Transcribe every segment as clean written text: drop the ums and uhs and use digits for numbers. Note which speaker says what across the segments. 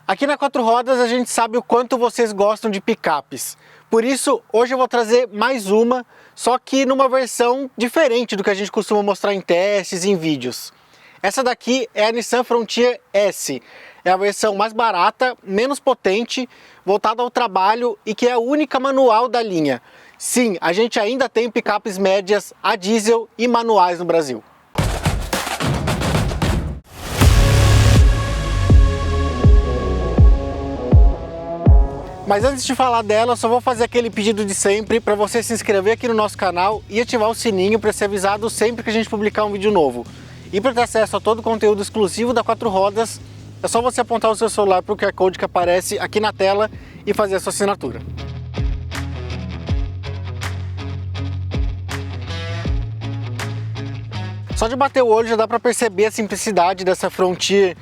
Speaker 1: Aqui na Quatro Rodas a gente sabe o quanto vocês gostam de picapes. Por isso, hoje eu vou trazer mais uma, só que numa versão diferente do que a gente costuma mostrar em testes e em vídeos. Essa daqui é a Nissan Frontier S. É a versão mais barata, menos potente, voltada ao trabalho e que é a única manual da linha. Sim, a gente ainda tem picapes médias a diesel e manuais no Brasil. Mas antes de falar dela, eu só vou fazer aquele pedido de sempre para você se inscrever aqui no nosso canal e ativar o sininho para ser avisado sempre que a gente publicar um vídeo novo. E para ter acesso a todo o conteúdo exclusivo da Quatro Rodas, é só você apontar o seu celular para o QR Code que aparece aqui na tela e fazer a sua assinatura. Só de bater o olho já dá para perceber a simplicidade dessa Frontier.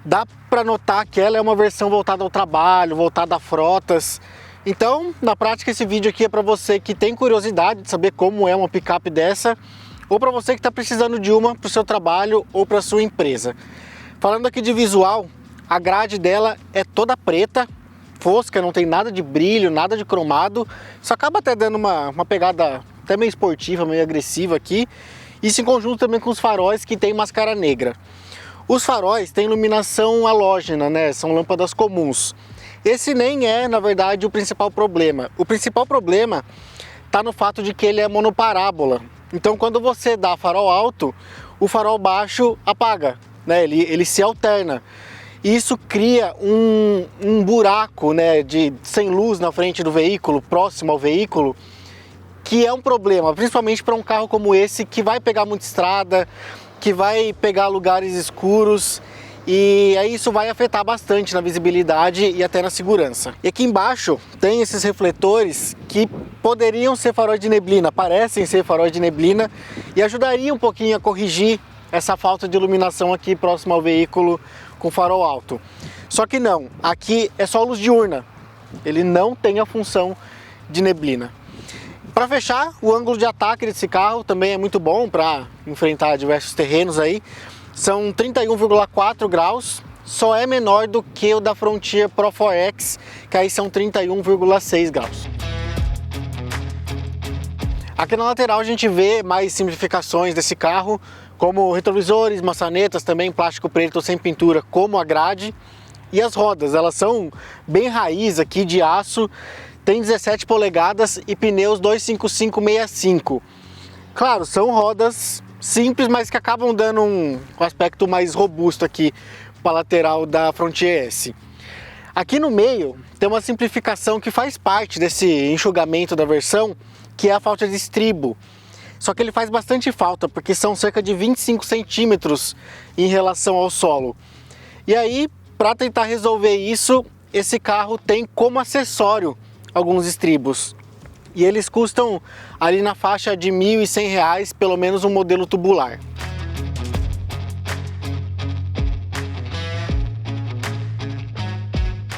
Speaker 1: Dá para notar que ela é uma versão voltada ao trabalho, voltada a frotas. Então, na prática, esse vídeo aqui é para você que tem curiosidade de saber como é uma picape dessa, ou para você que está precisando de uma para o seu trabalho ou para a sua empresa. Falando aqui de visual, a grade dela é toda preta, fosca, não tem nada de brilho, nada de cromado. Isso acaba até dando uma pegada até meio esportiva, meio agressiva aqui. Isso em conjunto também com os faróis que tem máscara negra. Os faróis têm iluminação halógena, né? São lâmpadas comuns. Esse nem é, na verdade, o principal problema. O principal problema está no fato de que ele é monoparábola. Então, quando você dá farol alto, o farol baixo apaga, né? Ele se alterna. Isso cria um buraco, né, sem luz na frente do veículo, próximo ao veículo, que é um problema, principalmente para um carro como esse, que vai pegar muita estrada, que vai pegar lugares escuros, e aí isso vai afetar bastante na visibilidade e até na segurança. E aqui embaixo tem esses refletores que poderiam ser faróis de neblina, parecem ser faróis de neblina, e ajudaria um pouquinho a corrigir essa falta de iluminação aqui próximo ao veículo com farol alto. Só que não, aqui é só luz diurna, ele não tem a função de neblina. Para fechar, o ângulo de ataque desse carro também é muito bom para enfrentar diversos terrenos aí. São 31,4 graus, só é menor do que o da Frontier Pro 4X, que aí são 31,6 graus. Aqui na lateral a gente vê mais simplificações desse carro, como retrovisores, maçanetas, também plástico preto sem pintura, como a grade. E as rodas, elas são bem raiz aqui de aço. Tem 17 polegadas e pneus 255/65. Claro, são rodas simples, mas que acabam dando um aspecto mais robusto aqui para a lateral da Frontier S. Aqui no meio tem uma simplificação que faz parte desse enxugamento da versão, que é a falta de estribo. Só que ele faz bastante falta, porque são cerca de 25 centímetros em relação ao solo. E aí, para tentar resolver isso, esse carro tem como acessório alguns estribos, e eles custam ali na faixa de R$ 1.100, pelo menos um modelo tubular.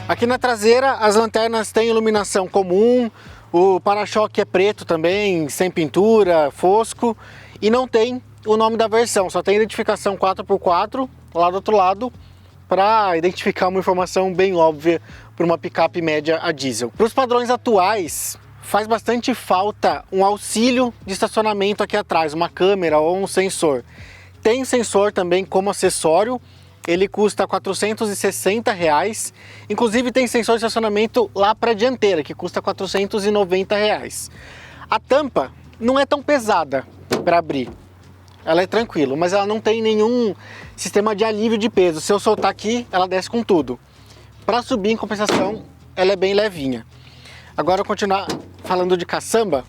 Speaker 1: Aqui na traseira as lanternas têm iluminação comum, o para-choque é preto também, sem pintura, fosco, e não tem o nome da versão, só tem identificação 4x4 lá do outro lado, para identificar uma informação bem óbvia para uma picape média a diesel. Para os padrões atuais, faz bastante falta um auxílio de estacionamento aqui atrás, uma câmera ou um sensor. Tem sensor também como acessório, ele custa R$ 460, inclusive tem sensor de estacionamento lá para a dianteira, que custa R$ 490. A tampa não é tão pesada para abrir. Ela é tranquila, mas ela não tem nenhum sistema de alívio de peso. Se eu soltar aqui, ela desce com tudo. Para subir, em compensação, ela é bem levinha. Agora, eu continuar falando de caçamba.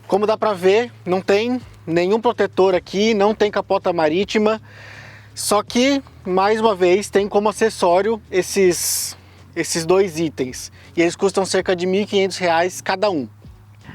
Speaker 1: Como dá para ver, não tem nenhum protetor aqui, não tem capota marítima. Só que, mais uma vez, tem como acessório esses dois itens. E eles custam cerca de R$ 1.500 cada um.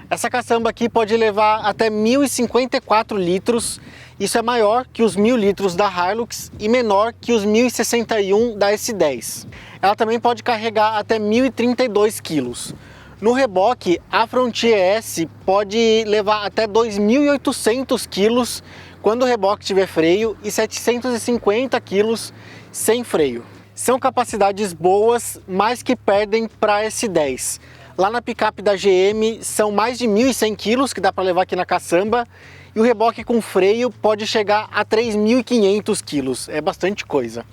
Speaker 1: Essa caçamba aqui pode levar até 1.054 litros, isso é maior que os 1.000 litros da Hilux e menor que os 1.061 da S10. Ela também pode carregar até 1.032 quilos. No reboque, a Frontier S pode levar até 2.800 quilos quando o reboque tiver freio e 750 quilos sem freio. são capacidades boas, mas que perdem para S10. Lá na picape da GM são mais de 1.100 kg que dá para levar aqui na caçamba, e o reboque com freio pode chegar a 3.500 kg, é bastante coisa.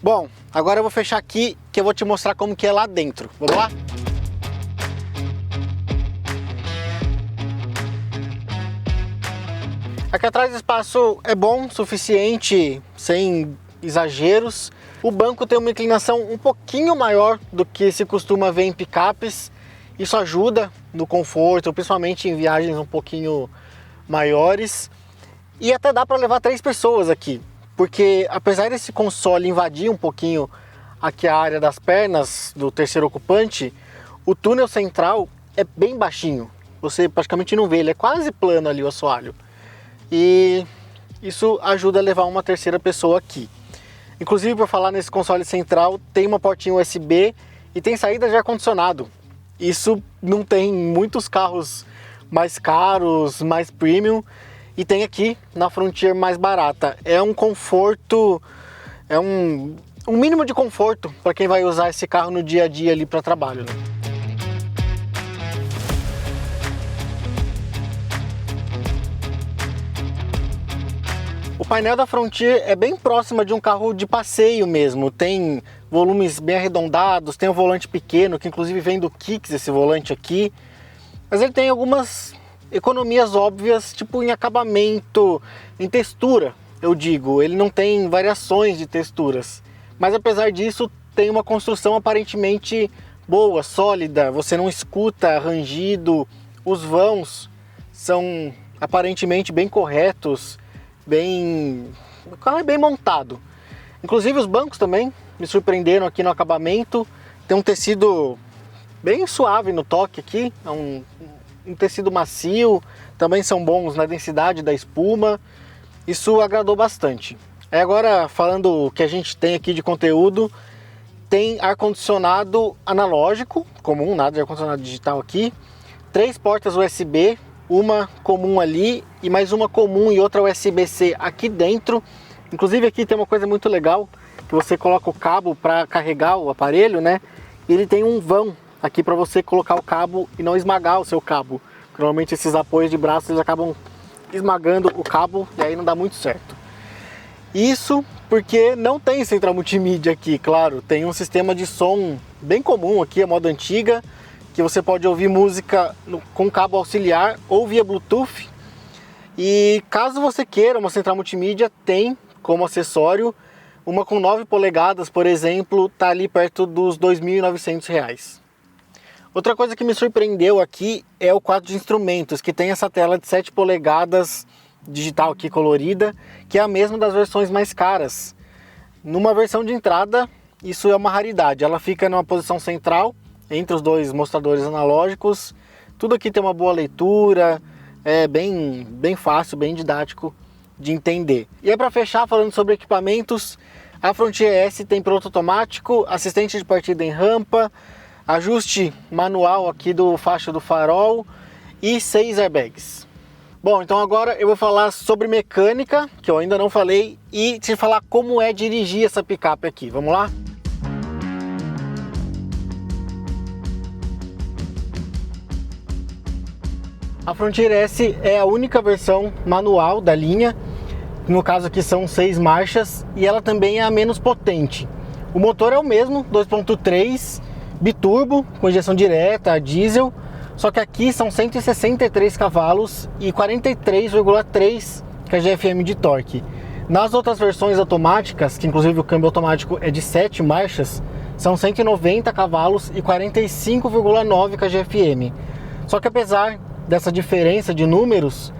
Speaker 1: Bom, agora eu vou fechar aqui que eu vou te mostrar como que é lá dentro. Vamos lá? Aqui atrás o espaço é bom, suficiente, sem exageros. O banco tem uma inclinação um pouquinho maior do que se costuma ver em picapes. Isso ajuda no conforto, principalmente em viagens um pouquinho maiores. E até dá para levar 3 pessoas aqui, porque apesar desse console invadir um pouquinho aqui a área das pernas do terceiro ocupante, o túnel central é bem baixinho. Você praticamente não vê, ele é quase plano ali o assoalho. E isso ajuda a levar uma terceira pessoa aqui. Inclusive, por falar nesse console central, tem uma portinha USB e tem saída de ar-condicionado. Isso não tem em muitos carros mais caros, mais premium, e tem aqui na Frontier mais barata. É um conforto, é um mínimo de conforto para quem vai usar esse carro no dia a dia ali para trabalho, né? O painel da Frontier é bem próximo de um carro de passeio mesmo, tem volumes bem arredondados, tem um volante pequeno, que inclusive vem do Kicks esse volante aqui, mas ele tem algumas economias óbvias, tipo em acabamento, em textura, eu digo, ele não tem variações de texturas, mas apesar disso tem uma construção aparentemente boa, sólida, você não escuta rangido, os vãos são aparentemente bem corretos, o carro é bem montado. Inclusive os bancos também me surpreenderam aqui no acabamento. Tem um tecido bem suave no toque aqui, é um tecido macio, também são bons na densidade da espuma. Isso agradou bastante. Aí agora, falando o que a gente tem aqui de conteúdo, tem ar-condicionado analógico, comum, nada de ar-condicionado digital aqui, 3 portas USB, uma comum ali e mais uma comum e outra USB-C aqui dentro. Inclusive aqui tem uma coisa muito legal, que você coloca o cabo para carregar o aparelho, né? E ele tem um vão aqui para você colocar o cabo e não esmagar o seu cabo. Normalmente esses apoios de braço eles acabam esmagando o cabo e aí não dá muito certo. Isso porque não tem central multimídia aqui, claro. Tem um sistema de som bem comum aqui, a moda antiga, que você pode ouvir música com cabo auxiliar ou via Bluetooth. E caso você queira uma central multimídia, tem como acessório uma com 9 polegadas, por exemplo, tá ali perto dos R$ 2.900. Outra coisa que me surpreendeu aqui é o quadro de instrumentos, que tem essa tela de 7 polegadas digital aqui colorida, que é a mesma das versões mais caras. Numa versão de entrada, isso é uma raridade, ela fica numa posição central, entre os 2 mostradores analógicos. Tudo aqui tem uma boa leitura, é bem fácil, bem didático de entender. E aí para fechar, falando sobre equipamentos, a Frontier S tem piloto automático, assistente de partida em rampa, ajuste manual aqui do faixa do farol e 6 airbags. Bom, então agora eu vou falar sobre mecânica, que eu ainda não falei, e te falar como é dirigir essa picape aqui. Vamos lá? A Frontier S é a única versão manual da linha, no caso aqui são 6 marchas, e ela também é a menos potente. O motor é o mesmo, 2.3, biturbo, com injeção direta, a diesel, só que aqui são 163 cavalos e 43,3 kgfm de torque. Nas outras versões automáticas, que inclusive o câmbio automático é de 7 marchas, são 190 cavalos e 45,9 kgfm. Só que apesar dessa diferença de números,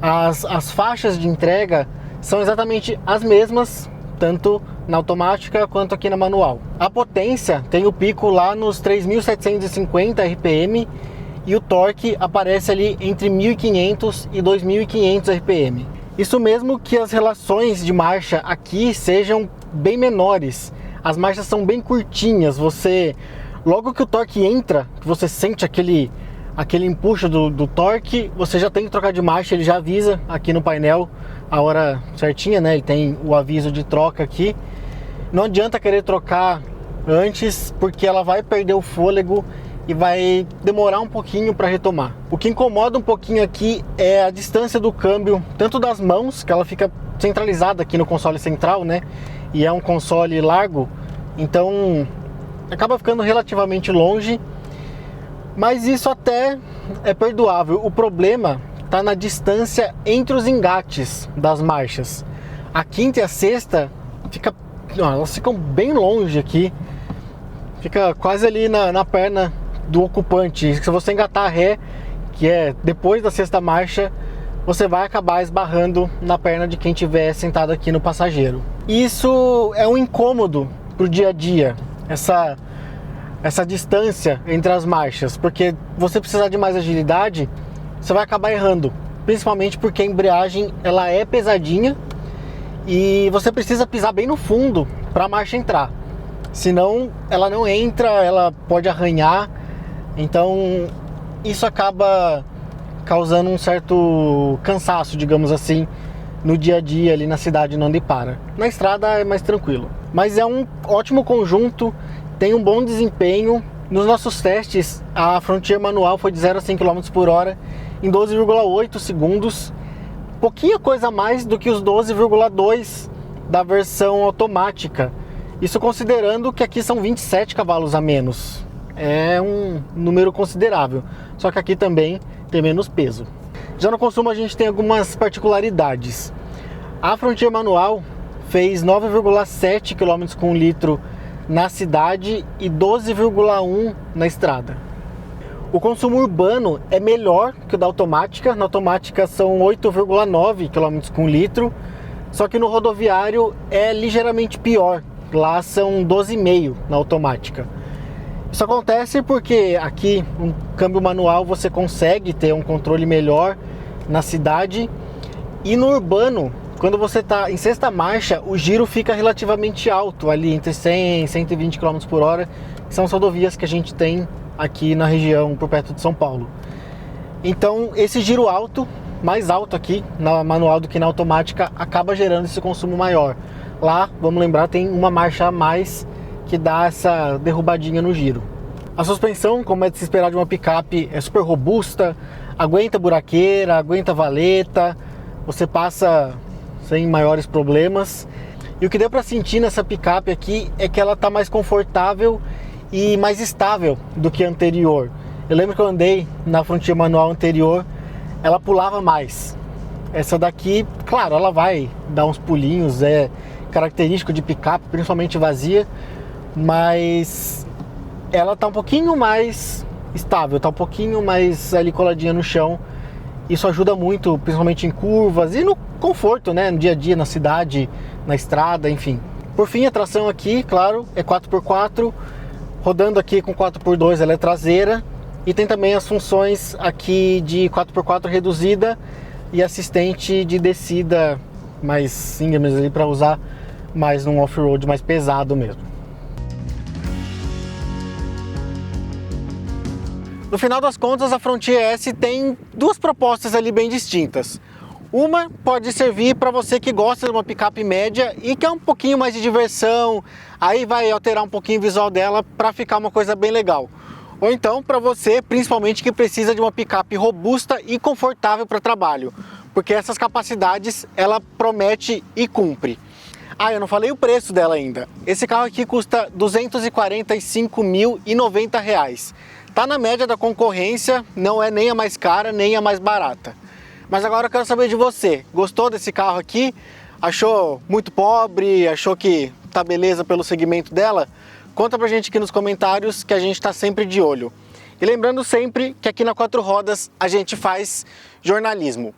Speaker 1: as faixas de entrega são exatamente as mesmas, tanto na automática quanto aqui na manual. A potência tem o pico lá nos 3.750 RPM e o torque aparece ali entre 1.500 e 2.500 RPM. Isso mesmo que as relações de marcha aqui sejam bem menores. As marchas são bem curtinhas, logo que o torque entra, que você sente aquele empuxo do torque, você já tem que trocar de marcha, ele já avisa aqui no painel a hora certinha, né? Ele tem o aviso de troca aqui. Não adianta querer trocar antes, porque ela vai perder o fôlego e vai demorar um pouquinho para retomar. O que incomoda um pouquinho aqui é a distância do câmbio, tanto das mãos, que ela fica centralizada aqui no console central, né? E é um console largo, então acaba ficando relativamente longe, mas isso até é perdoável. O problema está na distância entre os engates das marchas. A quinta e a sexta elas ficam bem longe aqui, fica quase ali na perna do ocupante. Se você engatar a ré, que é depois da sexta marcha, você vai acabar esbarrando na perna de quem estiver sentado aqui no passageiro. Isso é um incômodo pro dia a dia, essa distância entre as marchas, porque você precisar de mais agilidade, você vai acabar errando, principalmente porque a embreagem ela é pesadinha e você precisa pisar bem no fundo para a marcha entrar, senão ela não entra, ela pode arranhar. Então isso acaba causando um certo cansaço, digamos assim, no dia a dia ali na cidade onde para. Na estrada é mais tranquilo, mas é um ótimo conjunto, tem um bom desempenho. Nos nossos testes a Frontier manual foi de 0 a 100 km por hora em 12,8 segundos, pouquinha coisa a mais do que os 12,2 da versão automática, isso considerando que aqui são 27 cavalos a menos. É um número considerável, só que aqui também tem menos peso. Já no consumo a gente tem algumas particularidades. A Frontier manual fez 9,7 km com litro na cidade e 12,1 na estrada. O consumo urbano é melhor que o da automática. Na automática são 8,9 km com litro, só que no rodoviário é ligeiramente pior. Lá são 12,5 na automática. Isso acontece porque aqui um câmbio manual você consegue ter um controle melhor na cidade, e no urbano, quando você está em sexta marcha, o giro fica relativamente alto, ali entre 100 e 120 km por hora, que são as rodovias que a gente tem aqui na região, por perto de São Paulo. Então esse giro alto, mais alto aqui na manual do que na automática, acaba gerando esse consumo maior. Lá, vamos lembrar, tem uma marcha a mais que dá essa derrubadinha no giro. A suspensão, como é de se esperar de uma picape, é super robusta, aguenta buraqueira, aguenta valeta, você passa sem maiores problemas. E o que deu para sentir nessa picape aqui é que ela está mais confortável e mais estável do que a anterior. Eu lembro que eu andei na Frontier manual anterior, ela pulava mais. Essa daqui, claro, ela vai dar uns pulinhos, é característico de picape, principalmente vazia, mas ela tá um pouquinho mais estável, tá um pouquinho mais ali coladinha no chão. Isso ajuda muito, principalmente em curvas e no conforto, né, no dia a dia, na cidade, na estrada, enfim. Por fim, a tração aqui, claro, é 4x4, rodando aqui com 4x2 ela é traseira, e tem também as funções aqui de 4x4 reduzida e assistente de descida mais íngreme ali para usar mais num off-road mais pesado mesmo. No final das contas, a Frontier S tem duas propostas ali bem distintas. Uma pode servir para você que gosta de uma picape média e quer um pouquinho mais de diversão, aí vai alterar um pouquinho o visual dela para ficar uma coisa bem legal. Ou então para você, principalmente, que precisa de uma picape robusta e confortável para trabalho, porque essas capacidades ela promete e cumpre. Ah, eu não falei o preço dela ainda. Esse carro aqui custa R$ 245.090. Tá na média da concorrência, não é nem a mais cara, nem a mais barata. Mas agora eu quero saber de você. Gostou desse carro aqui? Achou muito pobre? Achou que tá beleza pelo segmento dela? Conta pra gente aqui nos comentários, que a gente tá sempre de olho. E lembrando sempre que aqui na Quatro Rodas a gente faz jornalismo.